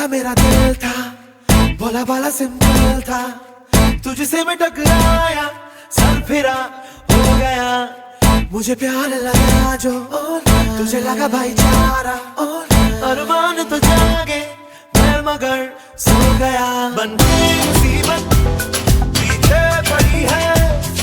सा मेरा दिल था, भोला भाला सिंपल था, तुझसे मैं टकराया, सर फिरा हो गया, मुझे प्यार लगा जो तुझे लगा भाईचारा, अरमान तो जागे मैं मगर सो गया, बन गई मुसीबत पीछे पड़ी है